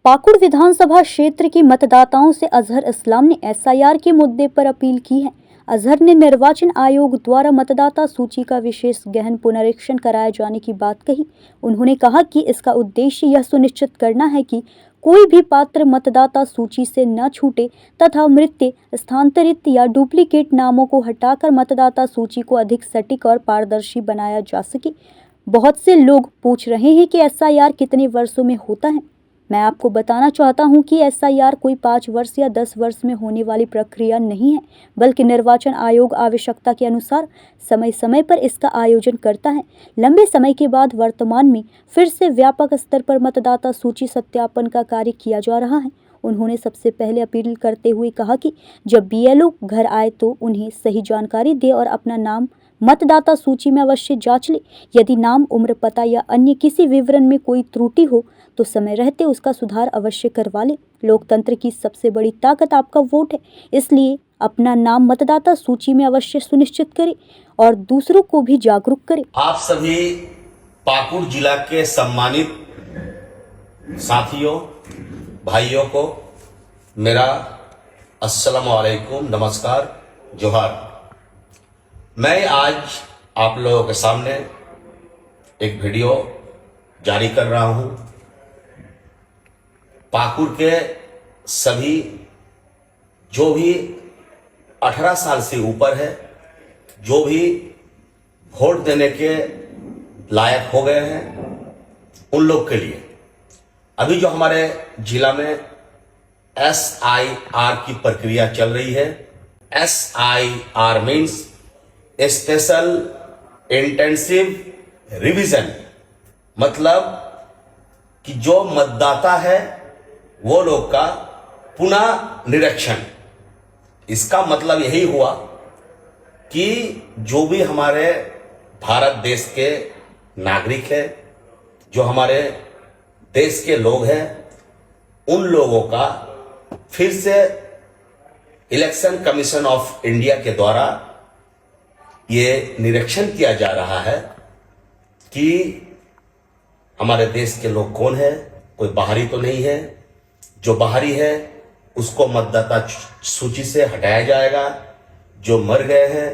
पाकुड़ विधानसभा क्षेत्र के मतदाताओं से अजहर इस्लाम ने एसआईआर के मुद्दे पर अपील की है। अजहर ने निर्वाचन आयोग द्वारा मतदाता सूची का विशेष गहन पुनरीक्षण कराए जाने की बात कही। उन्होंने कहा कि इसका उद्देश्य यह सुनिश्चित करना है कि कोई भी पात्र मतदाता सूची से न छूटे तथा मृत, स्थानांतरित या डुप्लीकेट नामों को हटाकर मतदाता सूची को अधिक सटीक और पारदर्शी बनाया जा सके। बहुत से लोग पूछ रहे हैं कि एसआईआर कितने वर्षों में होता है। मैं आपको बताना चाहता हूं कि एसआईआर कोई 5 वर्ष या 10 वर्ष में होने वाली प्रक्रिया नहीं है, बल्कि निर्वाचन आयोग आवश्यकता के अनुसार समय समय पर इसका आयोजन करता है। लंबे समय के बाद वर्तमान में फिर से व्यापक स्तर पर मतदाता सूची सत्यापन का कार्य किया जा रहा है। उन्होंने सबसे पहले अपील करते हुए कहा कि जब बीएलओ घर आए तो उन्हें सही जानकारी दे और अपना नाम मतदाता सूची में अवश्य जांच ले। यदि नाम, उम्र, पता या अन्य किसी विवरण में कोई त्रुटि हो तो समय रहते उसका सुधार अवश्य करवा ले। लोकतंत्र की सबसे बड़ी ताकत आपका वोट है, इसलिए अपना नाम मतदाता सूची में अवश्य सुनिश्चित करें और दूसरों को भी जागरूक करें। आप सभी पाकुड़ जिला के सम्मानित साथियों, भाइयों को मेरा अस्सलाम वालेकुम, नमस्कार, जोहार। मैं आज आप लोगों के सामने एक वीडियो जारी कर रहा हूं। पाकुड़ के सभी जो भी 18 साल से ऊपर है, जो भी वोट देने के लायक हो गए हैं, उन लोग के लिए अभी जो हमारे जिला में एसआईआर की प्रक्रिया चल रही है। SIR means special intensive revision, मतलब कि जो मतदाता है वो लोग का पुनः निरीक्षण। इसका मतलब यही हुआ कि जो भी हमारे भारत देश के नागरिक है, जो हमारे देश के लोग हैं, उन लोगों का फिर से इलेक्शन कमीशन ऑफ इंडिया के द्वारा ये निरीक्षण किया जा रहा है कि हमारे देश के लोग कौन है। कोई बाहरी तो नहीं है। जो बाहरी है उसको मतदाता सूची से हटाया जाएगा। जो मर गए हैं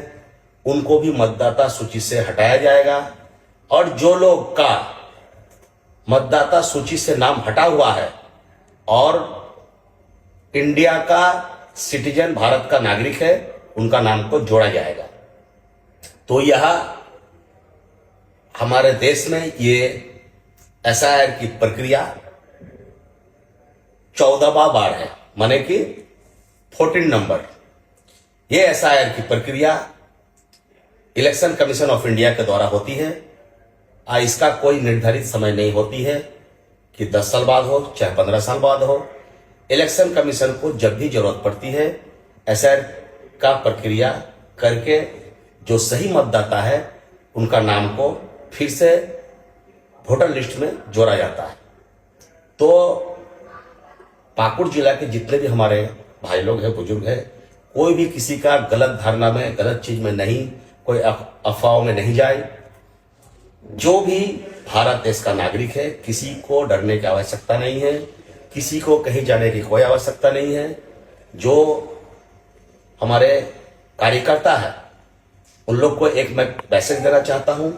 उनको भी मतदाता सूची से हटाया जाएगा। और जो लोग का मतदाता सूची से नाम हटा हुआ है और इंडिया का सिटीजन, भारत का नागरिक है, उनका नाम को जोड़ा जाएगा। तो यह हमारे देश में ये एसआईआर की प्रक्रिया 14वां बार है, माने कि 14 नंबर। ये एसआईआर की प्रक्रिया इलेक्शन कमीशन ऑफ इंडिया के द्वारा होती है। इसका कोई निर्धारित समय नहीं होती है कि 10 साल बाद हो चाहे 15 साल बाद हो। इलेक्शन कमीशन को जब भी जरूरत पड़ती है एसआईआर का प्रक्रिया करके जो सही मतदाता है उनका नाम को फिर से वोटर लिस्ट में जोड़ा जाता है। तो पाकुड़ जिला के जितने भी हमारे भाई लोग हैं, बुजुर्ग हैं, कोई भी किसी का गलत धारणा में, गलत चीज में नहीं, कोई अफवाहों में नहीं जाए। जो भी भारत देश का नागरिक है, किसी को डरने की आवश्यकता नहीं है, किसी को कहीं जाने की कोई आवश्यकता नहीं है। जो हमारे कार्यकर्ता है उन लोग को एक मैं मैसेज देना चाहता हूं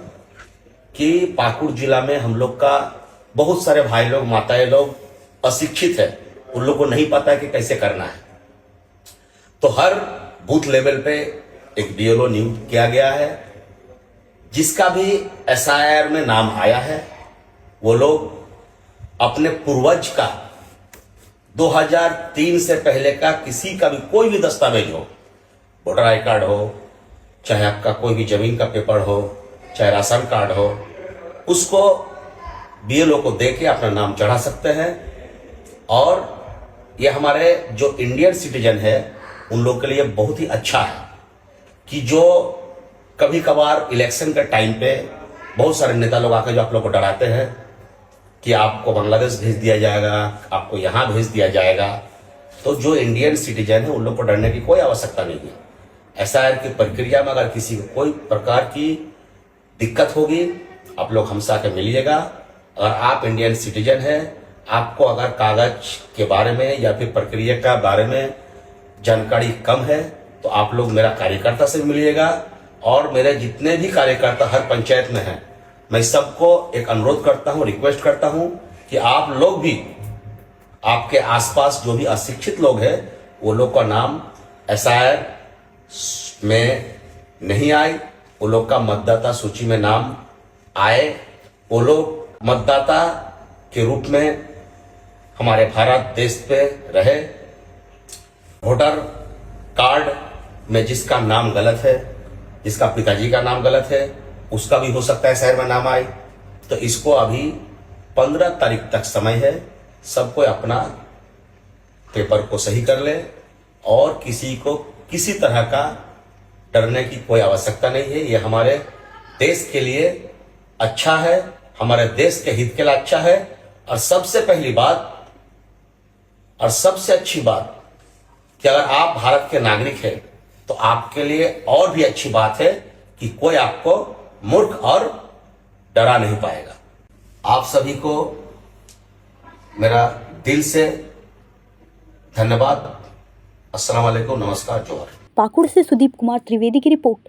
कि पाकुड़ जिला में हम लोग का बहुत सारे भाई लोग, माताएं लोग अशिक्षित है। उन लोग को नहीं पता है कि कैसे करना है। तो हर बूथ लेवल पे एक बीएलओ नियुक्त किया गया है। जिसका भी एसआईआर में नाम आया है वो लोग अपने पूर्वज का 2003 से पहले का किसी का भी कोई भी दस्तावेज हो, वोटर आई कार्ड हो, चाहे आपका कोई भी जमीन का पेपर हो, चाहे राशन कार्ड हो, उसको बीएलओ को देके अपना नाम चढ़ा सकते हैं। और ये हमारे जो इंडियन सिटीजन है उन लोग के लिए बहुत ही अच्छा है कि जो कभी कभार इलेक्शन के टाइम पे बहुत सारे नेता लोग आकर जो आप लोग को डराते हैं कि आपको बांग्लादेश भेज दिया जाएगा, आपको यहां भेज दिया जाएगा। तो जो इंडियन सिटीजन है उन लोग को डरने की कोई आवश्यकता नहीं है। एसआईआर की प्रक्रिया में अगर किसी को कोई प्रकार की दिक्कत होगी, आप लोग हमसे आके मिलिएगा। अगर आप इंडियन सिटीजन हैं, आपको अगर कागज के बारे में या फिर प्रक्रिया का बारे में जानकारी कम है तो आप लोग मेरा कार्यकर्ता से मिलिएगा, और मेरे जितने भी कार्यकर्ता हर पंचायत में हैं, मैं सबको एक अनुरोध करता हूं, रिक्वेस्ट करता हूं कि आप लोग भी, आपके आसपास जो भी अशिक्षित लोग हैं वो लोग का नाम एसआईआर में नहीं आए, वो लोग का मतदाता सूची में नाम आए, वो लोग मतदाता के रूप में हमारे भारत देश पे रहे। वोटर कार्ड में जिसका नाम गलत है, जिसका पिताजी का नाम गलत है, उसका भी हो सकता है शहर में नाम आए। तो इसको अभी 15 तारीख तक समय है, सबको अपना पेपर को सही कर ले, और किसी को किसी तरह का डरने की कोई आवश्यकता नहीं है। ये हमारे देश के लिए अच्छा है, हमारे देश के हित के लिए अच्छा है। और सबसे पहली बात और सबसे अच्छी बात कि अगर आप भारत के नागरिक हैं तो आपके लिए और भी अच्छी बात है कि कोई आपको मूर्ख और डरा नहीं पाएगा। आप सभी को मेरा दिल से धन्यवाद। अस्सलाम वालेकुम, नमस्कार, जोहर। पाकुड़ से सुदीप कुमार त्रिवेदी की रिपोर्ट।